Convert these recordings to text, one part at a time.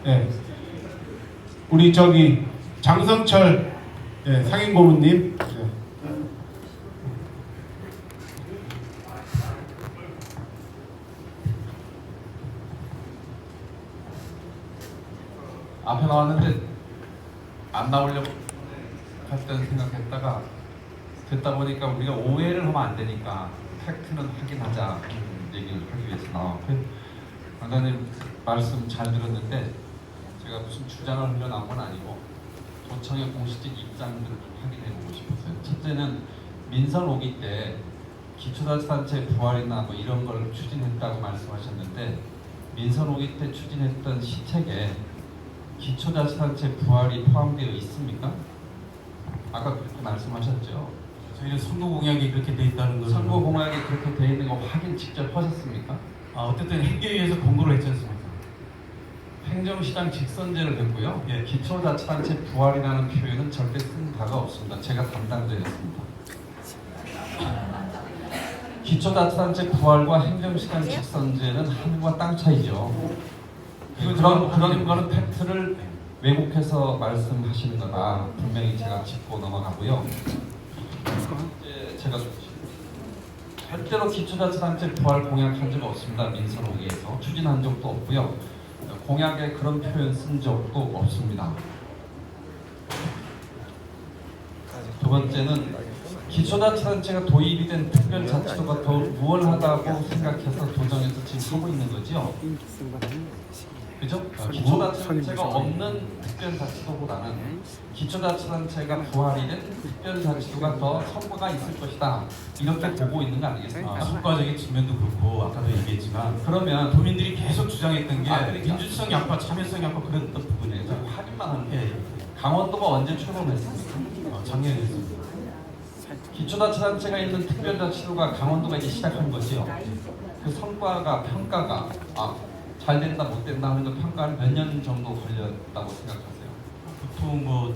예. 우리 저기 장성철 예, 상임고문님. 예. 앞에 나왔는데 안 나오려고 할 때는 생각했다가 듣다 보니까 우리가 오해를 하면 안 되니까 팩트는 확인하자 얘기를 하기 위해서 나왔고, 강사님 말씀 잘 들었는데 제가 무슨 주장을 하려 나온 건 아니고 도청의 공식적 입장들을 좀 확인해 보고 싶었어요. 첫째는 민선 5기 때 기초자치단체 부활이나 뭐 이런 걸 추진했다고 말씀하셨는데, 민선 5기 때 추진했던 시책에 기초자치단체 부활이 포함되어 있습니까? 아까 그렇게 말씀하셨죠. 저희는 선거 공약이 그렇게 돼 있다는 걸. 선거 공약이 그렇게 되어 있는 거 확인 직접 하셨습니까? 어쨌든 행계위에서 공고를 했지 않습니까? 행정시장 직선제를 했고요. 예. 기초자치단체 부활이라는 표현은 절대 쓴 바가 없습니다. 제가 담당자였습니다. 기초자치단체 부활과 행정시장 직선제는 하늘과 땅 차이죠. 그런 거는 팩트를 왜곡해서 말씀하시는 거다 분명히 제가 짚고 넘어가고요. 이제 제가 절대로 기초자치단체 부활 공약한 적 없습니다. 민선 5기에서 추진한 적도 없고요. 공약에 그런 표현 쓴 적도 없습니다. 두 번째는 기초자치단체가 도입이 된 특별자치도가 더 우월하다고 생각해서 도정에서 지금 하고 있는 거죠. 그죠? 기초자치단체가 없는 특별자치도보다는 기초자치단체가 부활이 된 특별자치도가 더 성과가 있을 것이다. 이렇게 보고 있는 거 아니겠습니까? 성과적인 측면도 그렇고 아까도 얘기했지만, 그러면 도민들이 계속 주장했던 게 그러니까. 민주성 약화, 참여성 약화 그런 부분에서 확인만 하는 예, 게 강원도가 언제 출범했습니까? 작년에 했습니다. 기초자치단체가 있는 특별자치도가 강원도가 이제 시작한 거지요. 그 성과가 평가가 잘 된다 못 된다 하는 그 평가는 몇 년 정도 걸렸다고 생각하세요? 보통 뭐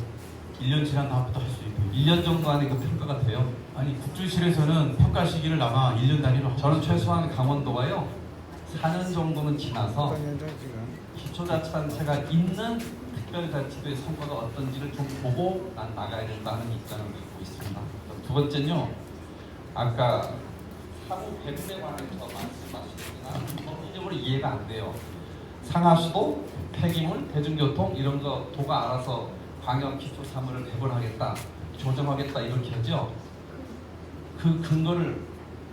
1년 지난 다음부터 할 수 있고. 1년 정도 안에 그 평가가 돼요? 아니, 국조실에서는 평가 시기를 아마 1년 단위로 하고 저는 있어요. 최소한 강원도가요 4년 정도는 지나서 기초자치단체가 있는 특별자치도의 성과가 어떤지를 좀 보고 난 나가야 된다는 입장을 갖고 있습니다. 두 번째는요, 아까 사무 배분에 관해서 말씀하셨으나 법리적으로 이해가 안 돼요. 상하수도, 폐기물, 대중교통 이런 거 도가 알아서 광역 기초 사무를 배분하겠다, 조정하겠다 이렇게 하죠. 그 근거를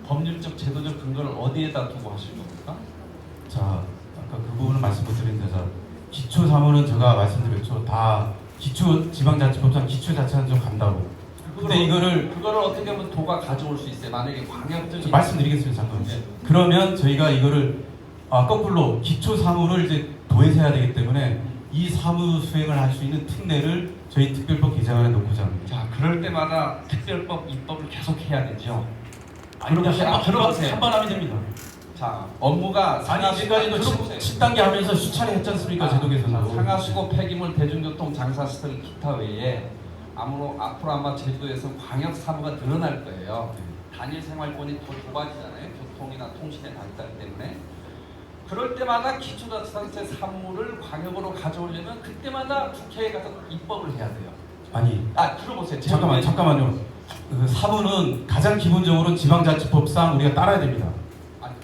법률적 제도적 근거를 어디에다 두고 하실 겁니까? 자, 아까 그 부분은 말씀 못 드렸는데, 자, 기초 사무는 제가 말씀드렸죠. 다 기초 지방자치법상 기초자치단체로 간다고. 근데 그거를 어떻게 하면 도가 가져올 수 있어요? 만약에 광역적인 말씀드리겠습니다. 잠깐. 네. 그러면 저희가 이거를 거꾸로 기초 사무를 이제 도에서 해야 되기 때문에 이 사무 수행을 할 수 있는 특례를 저희 특별법 개정안에 넣고자 합니다. 자, 그럴 때마다 특별법 입법을 계속 해야 되죠. 아니, 그냥 들어보세요. 한번 하면 됩니다. 자, 업무가 아니, 지금까지도 10단계 하면서 수차례 했지 않습니까? 제도 개선으로. 상하수도, 폐기물, 대중교통, 장사시설, 기타 외에 앞으로 아마 제주도에서 광역 사무가 늘어날 거예요. 단일 생활권이 더 좁아지잖아요. 교통이나 통신의 발달 때문에. 그럴 때마다 기초자치단체 사무를 광역으로 가져오려면 그때마다 국회에 가서 입법을 해야 돼요. 아니, 들어보세요. 잠깐만요. 그 사무는 가장 기본적으로 지방자치법상 우리가 따라야 됩니다.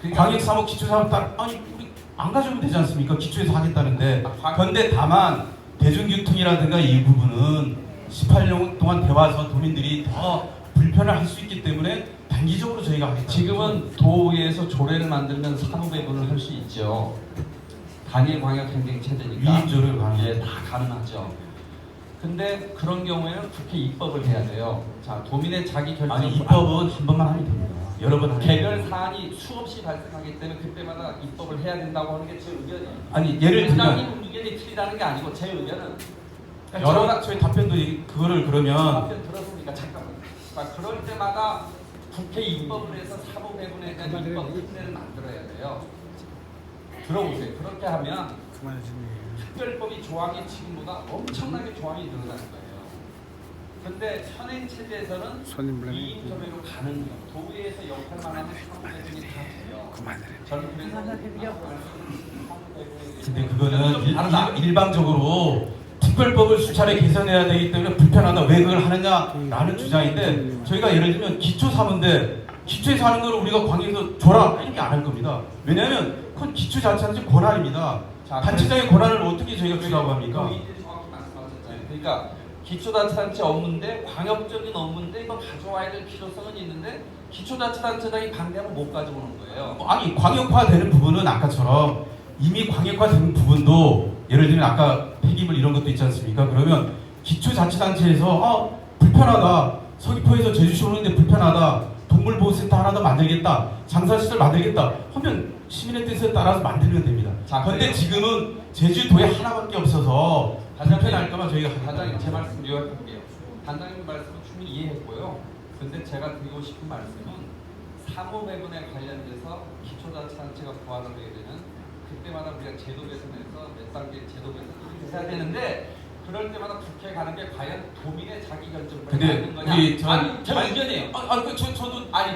그러니까 광역사무, 기초사무 아니 우리 안 가져오면 되지 않습니까? 기초에서 하겠다는데. 광역- 그런데 다만 대중교통이라든가 이 부분은 18년 동안 되와서 도민들이 더 불편을 할 수 있기 때문에 단기적으로 저희가 하겠다. 지금은 도의회에서 조례를 만들면 사무 배분을 할 수 있죠. 단일 광역 행정 체제니까 위임조를 가능해요. 예, 다 가능하죠. 근데 그런 경우에는 국회 입법을 해야 돼요. 자, 도민의 자기 결정. 아니, 입법은 한 번만 하면 됩니다. 여러 번 하면 개별 사안이 수없이 발생하기 때문에 그때마다 입법을 해야 된다고 하는 게 제 의견이에요. 아니, 예를 들면 원장님 의견이 틀리다는 게 아니고 제 의견은 여러 저희 답변도 그거를 그러면 답변 들었으니까 잠깐만. 자, 그럴 때마다 국회 입법을 해서 사무 배분에 대한 입법 특례를 만들어야 돼요. 들어보세요. 그렇게 하면 특별법이 조항이 지금보다 엄청나게 조항이 늘어날 거예요. 근데 현행 체제에서는 이임 조례로 가는 도의회에서 역할만 하면 사무 배분이 다 돼요. 저는 그래서 근데 그거는 다르다. 일방적으로 특별법을 수차례 개선해야 되기 때문에 불편하다. 왜 그걸 하느냐라는 주장인데 저희가 예를 들면 기초 사무인데 기초에서 하는 걸 우리가 광역에서 줘라 이렇게 안 할 겁니다. 왜냐하면 그건 기초 자체는 권한입니다. 자, 단체장의 권한을 어떻게 저희가 주라고 합니까? 정확히 말씀하셨잖아요. 그러니까 기초자치단체 업무인데 광역적인 업무인데 이거 가져와야 될 필요성은 있는데 기초자치단체장이 반대하면 못 가져오는 거예요. 아니 광역화되는 부분은 아까처럼 이미 광역화된 부분도 예를 들면 아까 폐기물 이런 것도 있지 않습니까? 그러면 기초자치단체에서 불편하다. 서귀포에서 제주시 오는데 불편하다. 동물보호센터 하나 더 만들겠다. 장사시설 만들겠다. 하면 시민의 뜻에 따라서 만들면 됩니다. 그런데 지금은 제주도에 하나밖에 없어서 불편할까봐 저희가 단장님 제 말씀 요약할게요. 단장님 말씀은 충분히 이해했고요. 근데 제가 드리고 싶은 말씀은 사무배분에 관련돼서 기초자치단체가 부활을 하게 되는 그때마다 우리가 제도 개선해서 몇 단계 제도 개선을 해야 되는데 그럴 때마다 국회에 가는 게 과연 도민의 자기 결정권이 근데 있는 거냐? 우리 아니 제 의견이에요.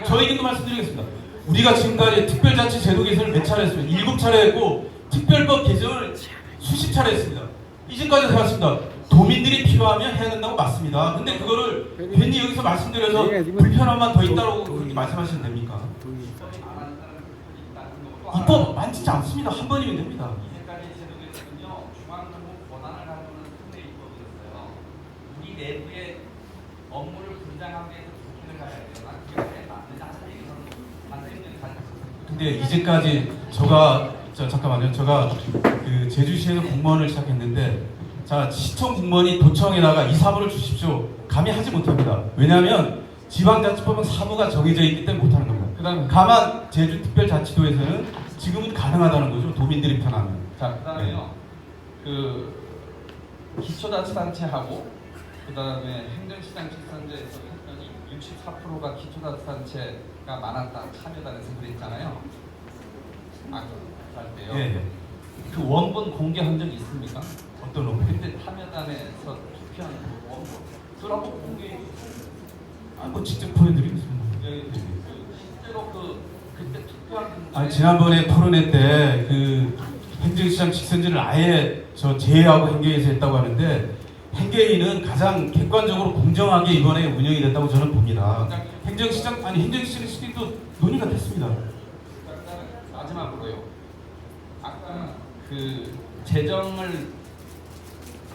저 의견도 말씀드리겠습니다. 우리가 지금까지 특별자치 제도 개선을 몇 차례 했습니다. 7차례 했고 특별법 개정을 수십 차례 했습니다. 이제까지 해왔습니다. 도민들이 필요하면 해야 된다고 맞습니다. 근데 그거를 괜히 여기서 말씀드려서 불편함만 더 있다고 그렇게 말씀하시면 됩니까? 입법 만지지 않습니다. 한 번이면 됩니다. 이제까지 제도 개선은요 중앙정부 권한을 가지고는 특례 입법이었어요. 우리 내부의 업무를 분장하기 위해서 국회를 가야 돼요. 난 그게 왜 맞느냐 하는 얘기는 단장님들 다 근데 이제까지 잠깐만요. 제가 그 제주시에서 공무원을 시작했는데 자 시청 공무원이 도청에다가 이 사무를 주십시오. 감히 하지 못합니다. 왜냐하면 지방자치법은 사무가 정해져 있기 때문에 못하는 겁니다. 그다음 다만 제주특별자치도에서는 지금은 가능하다는 거죠. 도민들이 편하면. 자, 그다음에요. 그 기초자치단체하고 그다음에 행정시장 직선제에서 했더니 64%가 기초자치단체가 많았다. 참여단에서 그랬잖아요. 할 때요. 예. 그 원본 공개한 적 있습니까? 어떤 놈? 근데 참여단에서 투표한 그 원본 그러고 공개 뭐 직접 보여드리겠습니다. 실제로 그때 투표한 지난번에 토론회 때 그 행정시장 직선제를 아예 제외하고 행계에서 했다고 하는데 행계위는 가장 객관적으로 공정하게 이번에 운영이 됐다고 저는 봅니다. 행정시장도 논의가 됐습니다. 마지막으로요. 아까 그 재정을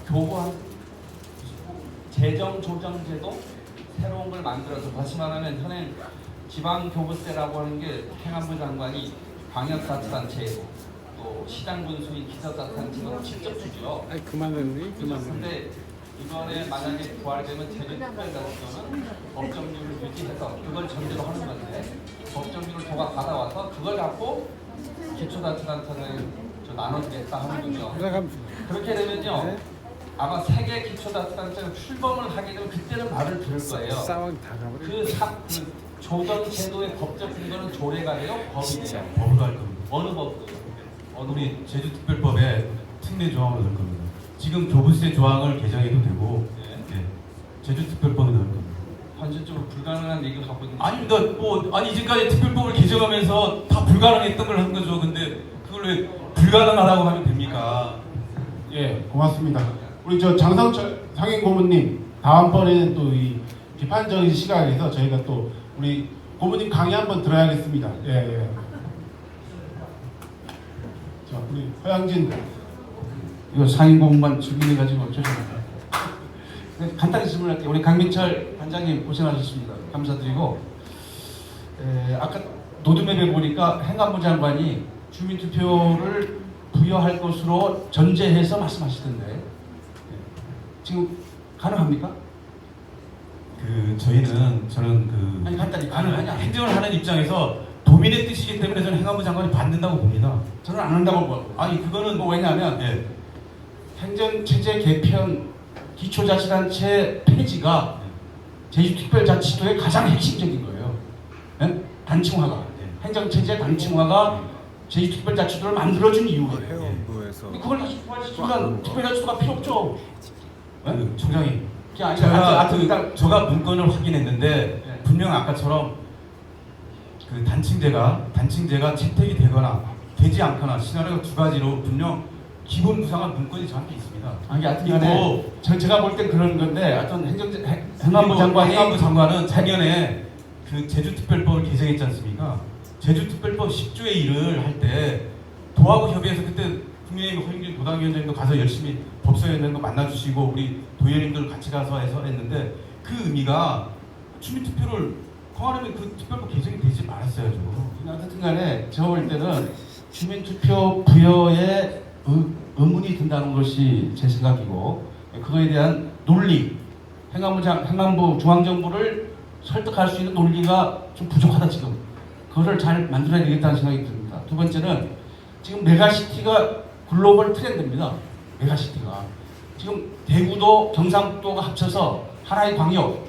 교부한 재정 조정제도 새로운 걸 만들어서 다시 말하면 현행 지방교부세라고 하는 게 행안부 장관이 광역자치단체에도 또 시장군수인 기초자치단체도 직접 주죠. 아니 그만했니? 근데 이번에 만약에 부활되면 제주특별자치도는 법정률을 유지해서 그걸 전제로 하는 건데 법정률을 도가 받아와서 그걸 갖고 기초자치단체를 나눠주겠다 하는 거죠. 그렇게 되면요. 네. 아마 세계 기초자치단체가 출범을 하게 되면 그때는 말을 들을 거예요. 싸움 다 가버려. 그 조정 제도의 법적 근거는 조례가 돼요? 법이 돼요? 법으로 할 겁니다. 어느 법도? 우리 제주특별법에 특례 조항을 넣을 겁니다. 지금 교부세 조항을 개정해도 되고 네. 제주특별법에 넣을 겁니다. 현실적으로 불가능한 얘기를 갖고 있는 아닙니다. 이제까지 특별법을 개정하면서 다 불가능했던 걸 한 거죠. 근데 그걸 왜 불가능하다고 하면 됩니까? 예, 고맙습니다. 우리 장성철 상임고문님 다음번에는 또 이 비판적인 시각에서 저희가 또 우리 고문님 강의 한번 들어야겠습니다. 예. 자, 우리 허양진 이거 상임고문만 즐기는 가지고 죄송합니다. 간단히 질문할게요. 우리 강민철 반장님 고생하셨습니다. 감사드리고 아까 노드맵에 보니까 행안부 장관이 주민투표를 부여할 것으로 전제해서 말씀하시던데 지금 가능합니까? 저는 간단히 가능하냐? 행정을 하는 입장에서 도민의 뜻이기 때문에 저는 행안부 장관이 받는다고 봅니다. 저는 안 한다고 봐요. 아니 그거는 왜냐하면 행정체제 개편 기초자치단체 폐지가 제주특별자치도의 가장 핵심적인 거예요. 단층화가 행정체제 단층화가 제주특별자치도를 만들어준 이유예요. 해운부에서 그걸 다시 부활시키면 특별자치도가 필요 없죠. 총장이 일단 제가 문건을 확인했는데 분명 아까처럼 그 단층제가 채택이 되거나 되지 않거나 시나리오가 두 가지로 분명 기본 구상한 문건이 저한테 있습니다. 아니 하여튼간에 제가 볼 때 그런 건데 하여튼 행안부 행안부 장관은 작년에 그 제주특별법을 개정했지 않습니까? 제주특별법 10조의 일을 할 때 도하고 협의해서 그때 국민의힘 허영진 도당위원장님도 가서 열심히 법사위원장도 만나주시고 우리 도의원님들 같이 가서 해서 했는데 그 의미가 주민투표를 통하려면 그 특별법 개정이 되지 말았어야죠. 하여튼간에 제가 볼 때는 주민투표 부여에 의문이 든다는 것이 제 생각이고 그거에 대한 논리 행안부 중앙정부를 설득할 수 있는 논리가 좀 부족하다 지금. 그거를 잘 만들어야 되겠다는 생각이 듭니다. 두 번째는 지금 메가시티가 글로벌 트렌드입니다. 메가시티가 지금 대구도 경상북도가 합쳐서 하나의 광역,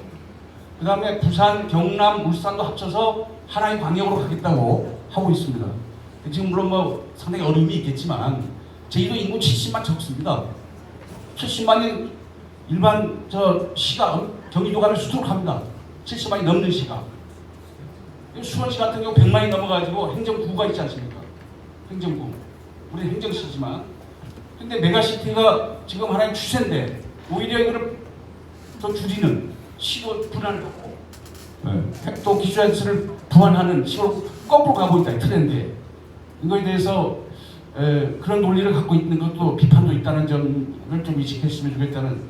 그 다음에 부산, 경남, 울산도 합쳐서 하나의 광역으로 가겠다고 하고 있습니다. 지금 물론 뭐 상당히 어려움이 있겠지만 제주도 인구 70만 적습니다. 70만이 일반 시가 경기도 가면 수두룩합니다. 70만이 넘는 시가. 수원시 같은 경우 100만이 넘어가지고 행정구가 있지 않습니까? 행정구. 우리는 행정시지만. 근데 메가시티가 지금 하나의 추세인데 오히려 이거를 더 줄이는 시도 분할을 하고 또 기초자치를 부활하는 식으로 거꾸로 가고 있다. 이 트렌드에. 이거에 대해서 그런 논리를 갖고 있는 것도 비판도 있다는 점을 좀 인식했으면 좋겠다는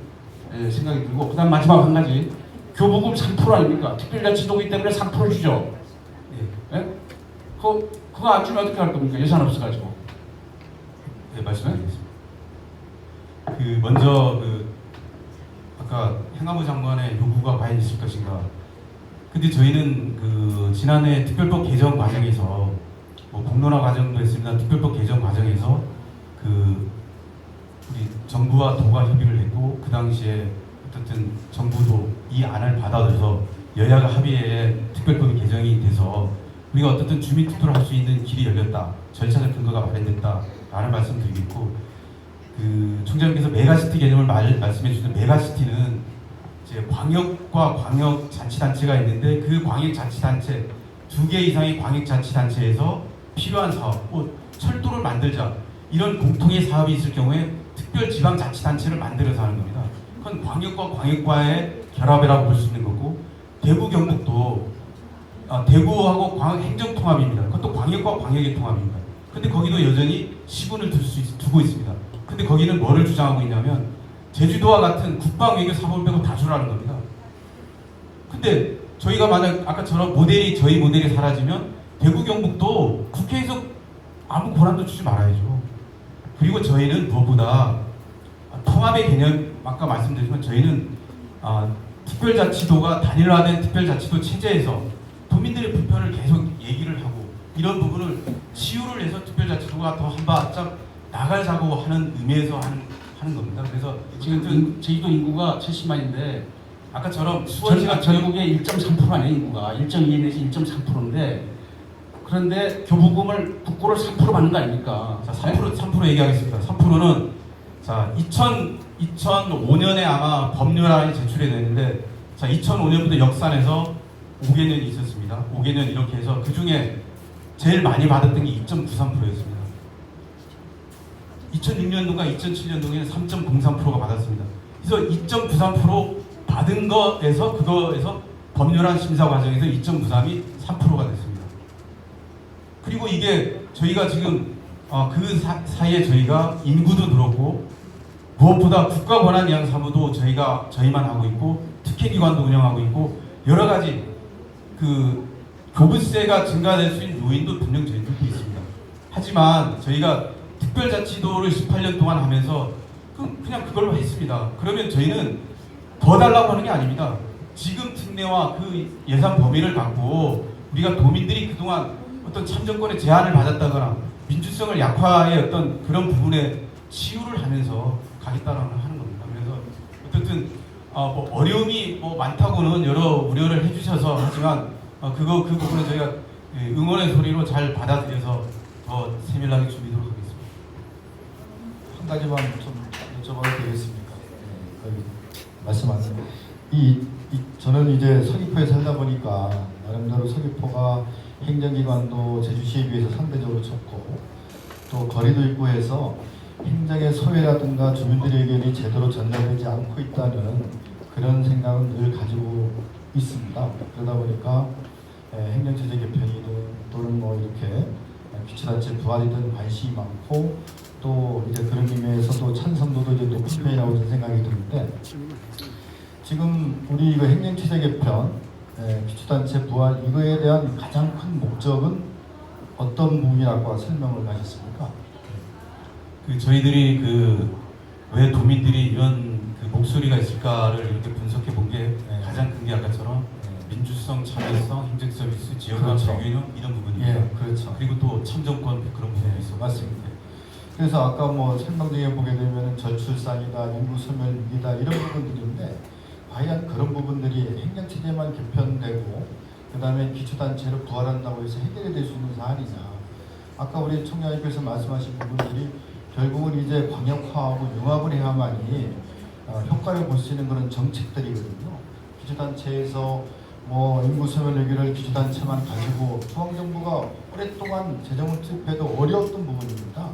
생각이 들고, 그 다음 마지막 한 가지, 교부금 3% 아닙니까? 특별자치도이기 때문에 3% 주죠. 예? 그거 안 주면 어떻게 할 겁니까? 예산 없어가지고. 네, 말씀드리겠습니다. 그 먼저 아까 행안부 장관의 요구가 과연 있을 것인가. 근데 저희는 그 지난해 특별법 개정 과정에서 뭐 공론화 과정도 했습니다. 특별법 개정 과정에서 그 우리 정부와 도가 협의를 했고 그 당시에 어쨌든 정부도 이 안을 받아들여서 여야가 합의에 특별법이 개정이 돼서 우리가 어쨌든 주민투표를 할 수 있는 길이 열렸다. 절차적 근거가 마련됐다라는 말씀드리겠고, 그 총장님께서 메가시티 개념을 말씀해 주신 메가시티는 이제 광역과 광역자치단체가 있는데 그 광역자치단체 2개 이상의 광역자치단체에서 필요한 사업, 뭐 철도를 만들자 이런 공통의 사업이 있을 경우에 특별지방자치단체를 만들어서 하는 겁니다. 그건 광역과 광역과의 결합이라고 볼 수 있는 거고, 대구 경북도 대구하고 광역 행정통합입니다. 그것도 광역과 광역의 통합입니다. 근데 거기도 여전히 시군을 두고 있습니다. 근데 거기는 뭐를 주장하고 있냐면 제주도와 같은 국방외교 사업을 빼고 다 주라는 겁니다. 근데 저희가 만약 아까처럼 저희 모델이 사라지면 대구 경북도 국회에서 아무 권한도 주지 말아야죠. 그리고 저희는 무엇보다 통합의 개념, 아까 말씀드렸지만 저희는 특별자치도가 단일화된 특별자치도 체제에서 도민들의 불편을 계속 얘기를 하고 이런 부분을 치유를 해서 특별자치도가 더 한 발짝 나가자고 하는 의미에서 하는 겁니다. 그래서 지금 제주도 인구가 70만인데 아까처럼 수원시가 전국의 1.3% 아니에요. 인구가 1.2 내지 1.3%인데 그런데 교부금을 국고를 3% 받는 거 아닙니까? 자, 3% 얘기하겠습니다. 3%는 자 2005년에 아마 법률안이 제출이 됐는데 자 2005년부터 역산해서 5개년이 있었습니다. 5개년 이렇게 해서 그 중에 제일 많이 받았던 게 2.93%였습니다. 2006년도가 2007년도에는 3.03%가 받았습니다. 그래서 2.93% 받은 그거에서 법률안 심사 과정에서 2.93이 3%가 됐습니다. 그리고 이게 저희가 지금 그 사이에 저희가 인구도 늘었고 무엇보다 국가권한이양사무도 저희만 하고 있고 특혜기관도 운영하고 있고 여러 가지 그 교부세가 증가될 수 있는 요인도 분명 저희들도 있습니다. 하지만 저희가 특별자치도를 18년 동안 하면서 그냥 그걸로 했습니다. 그러면 저희는 더 달라고 하는 게 아닙니다. 지금 특례와 그 예산 범위를 갖고 우리가 도민들이 그동안 어떤 참정권의 제한을 받았다거나 민주성을 약화의 어떤 그런 부분에 치유를 하면서 가겠다는 하는 겁니다. 그래서 어쨌든 뭐 어려움이 뭐 많다고는 여러 우려를 해주셔서 하지만 그 부분은 저희가 응원의 소리로 잘 받아들여서 더 세밀하게 준비하도록 하겠습니다. 한 가지만 좀 여쭤봐도 되겠습니까? 말씀하세요. 저는 이제 서귀포에 살다 보니까 나름대로 서귀포가 행정기관도 제주시에 비해서 상대적으로 적고 또 거리도 있고 해서 행정의 소외라든가 주민들의 의견이 제대로 전달되지 않고 있다는 그런 생각은 늘 가지고 있습니다. 그러다 보니까 행정체제 개편이든 또는 뭐 이렇게 기초단체 부활이든 관심이 많고 또 이제 그런 의미에서 또 찬성도도 이제 높은 편이라고 저는 생각이 드는데 지금 우리 이거 행정체제 개편, 기초단체 부활 이거에 대한 가장 큰 목적은 어떤 부분이라고 설명을 하셨습니까? 그 저희들이 그 왜 도민들이 이런 그 목소리가 있을까를 이렇게 분석해 본 게 가장 큰 게 아까처럼 민주성, 참여성, 행정 서비스, 지역화 그렇죠. 균형 이런 부분입니다. 예, 그렇죠. 그리고 또 참정권 그런 부분이 있어 맞습니다. 그래서 아까 뭐 설명 중에 보게 되면은 저출산이다, 인구 소멸 위기다 이런 부분들인데 과연 그런 부분들이 행정체제만 개편되고 그 다음에 기초단체를 부활한다고 해서 해결이 될 수 있는 사안이냐. 아까 우리 총장님께서 말씀하신 부분들이 결국은 이제 광역화하고 융합을 해야만이 효과를 볼 수 있는 그런 정책들이거든요. 기초단체에서 뭐 인구 소멸 얘기를 기초단체만 가지고 중앙정부가 오랫동안 재정을 투입해도 어려웠던 부분입니다.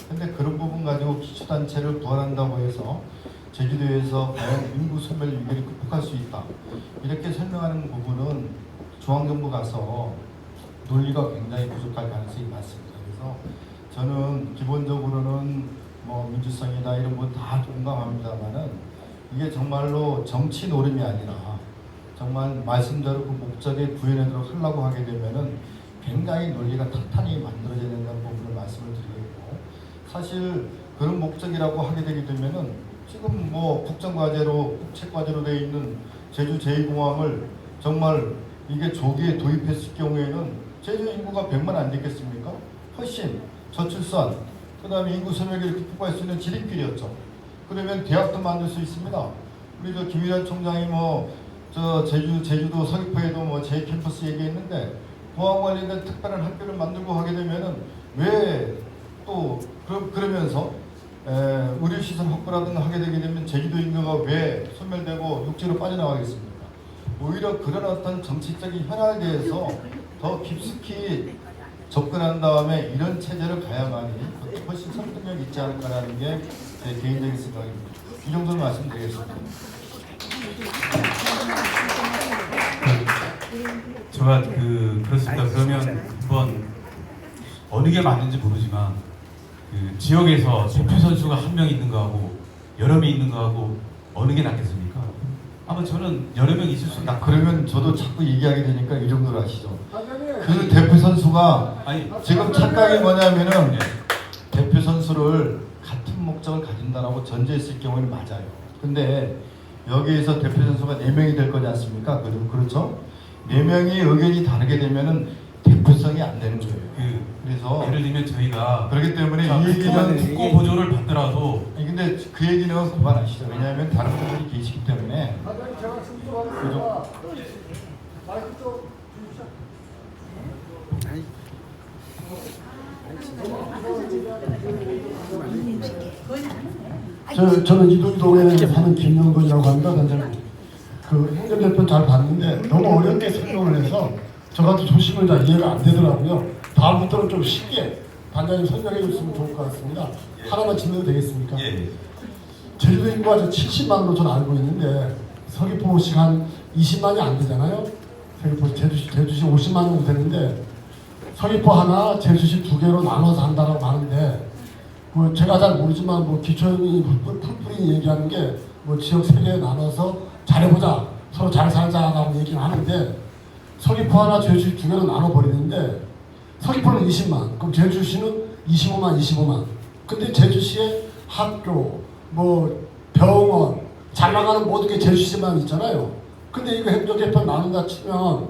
근데 그런 부분 가지고 기초단체를 부활한다고 해서 제주도에서 과연 인구 소멸 위기를 극복할 수 있다. 이렇게 설명하는 부분은 중앙정부 가서 논리가 굉장히 부족할 가능성이 많습니다. 그래서 저는 기본적으로는 뭐 민주성이다 이런 거 다 공감합니다만은 이게 정말로 정치 노름이 아니라 정말 말씀대로 그 목적에 구현하도록 하려고 하게 되면은 굉장히 논리가 탄탄히 만들어져야 된다는 부분을 말씀을 드리겠고 사실 그런 목적이라고 하게 되게 되면은 지금 뭐 국정과제로 국책과제로 되어 있는 제주 제2공항을 정말 이게 조기에 도입했을 경우에는 제주 인구가 100만 안 됐겠습니까? 훨씬 저출산, 그 다음에 인구 소멸을 극복할 수 있는 지름길이었죠. 그러면 대학도 만들 수 있습니다. 우리 저 김일환 총장이 뭐 저 제주도 서귀포에도 뭐 제2캠퍼스 얘기했는데 공항 관련된 특별한 학교를 만들고 하게 되면은 왜 또 그러면서 의료시설 확보라든가 하게 되게 되면 제주도 인구가 왜 소멸되고 육지로 빠져나가겠습니까? 오히려 그런 어떤 정치적인 현안에 대해서 더 깊숙이 접근한 다음에 이런 체제를 가야만이 훨씬 설득력이 있지 않을까라는 게 제 개인적인 생각입니다. 이 정도는 말씀드리겠습니다. 제가 그렇습니다. 그러면 한번 어느 게 맞는지 모르지만 그 지역에서 대표 선수가 한 명 있는 거하고 여러 명 있는 거하고 어느 게 낫겠습니까? 아마 저는 여러 명 있을 수 낫. 그러면 저도 자꾸 얘기하게 되니까 이 정도로 하시죠. 그 대표 선수가 아니 지금 착각이 뭐냐면은 네. 대표 선수를 같은 목적을 가진다라고 전제했을 경우는 맞아요. 근데 여기에서 대표 선수가 4명이 될 거지 않습니까? 그렇죠? 4명이 의견이 다르게 되면은 대표성이 안 되는 거예요. 그래서 예를 들면 저희가 그렇기 때문에 이 국가 얘기는 국고 보조를 받더라도 아니, 근데 그 얘기는 그만하시죠. 왜냐하면 다른 분들이 계시기 때문에. 그죠? 저는 이동동에 사는 김영돈이라고 합니다. 단장님. 그 행정개편 잘 봤는데 너무 어렵게 설명을 해서 저 같은 소식을 다 이해가 안 되더라고요. 다음부터는 좀 쉽게 단장님 설명해 줬으면 좋을 것 같습니다. 하나만 질문도 되겠습니까? 예. 제주도 인구가 70만으로 저는 알고 있는데 서귀포시가 한 20만이 안 되잖아요. 서귀포 제주시 50만 정도 되는데 서귀포 하나, 제주시 2개로 나눠서 한다라고 하는데 뭐 제가 잘 모르지만 뭐 기초연이 풀뿌리 얘기하는 게 뭐 지역 3개에 나눠서 잘해보자, 서로 잘 살자라고 얘기를 하는데 서귀포 하나, 제주시 2개로 나눠버리는데 서귀포는 20만, 그럼 제주시는 25만. 근데 제주시에 학교, 뭐 병원, 잘 나가는 모든 게 제주시만 있잖아요. 근데 이거 행정개편 나눈다 치면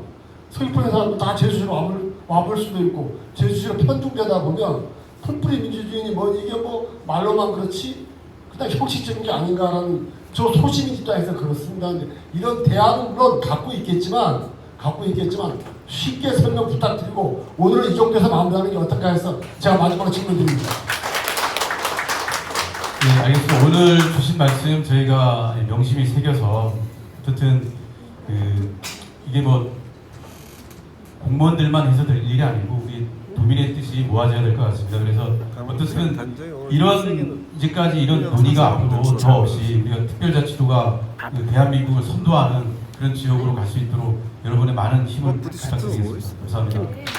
서귀포에 사람도 다 제주시로 와볼 수도 있고 제주시로 편중되다 보면 풀뿌리 민주주의니 뭐 이게 뭐 말로만 그렇지 그냥 형식적인 게 아닌가라는 저 소신 입장에서 그렇습니다. 근데 이런 대안은 물론 갖고 있겠지만 쉽게 설명 부탁드리고 오늘은 이 정도에서 마무리하는 게 어떨까 해서 제가 마지막으로 질문드립니다. 네, 알겠습니다. 오늘 주신 말씀 저희가 명심히 새겨서 어쨌든 이게 뭐 공무원들만 해서 될 일이 아니고 우리 국민의 뜻이 모아져야 될 것 같습니다. 그래서 어떻든 이런 이제까지 이런 논의가 앞으로 더 없이 우리가 특별자치도가 그 대한민국을 선도하는 그런 지역으로 갈 수 있도록 여러분의 많은 힘을 부탁드리겠습니다. 감사합니다.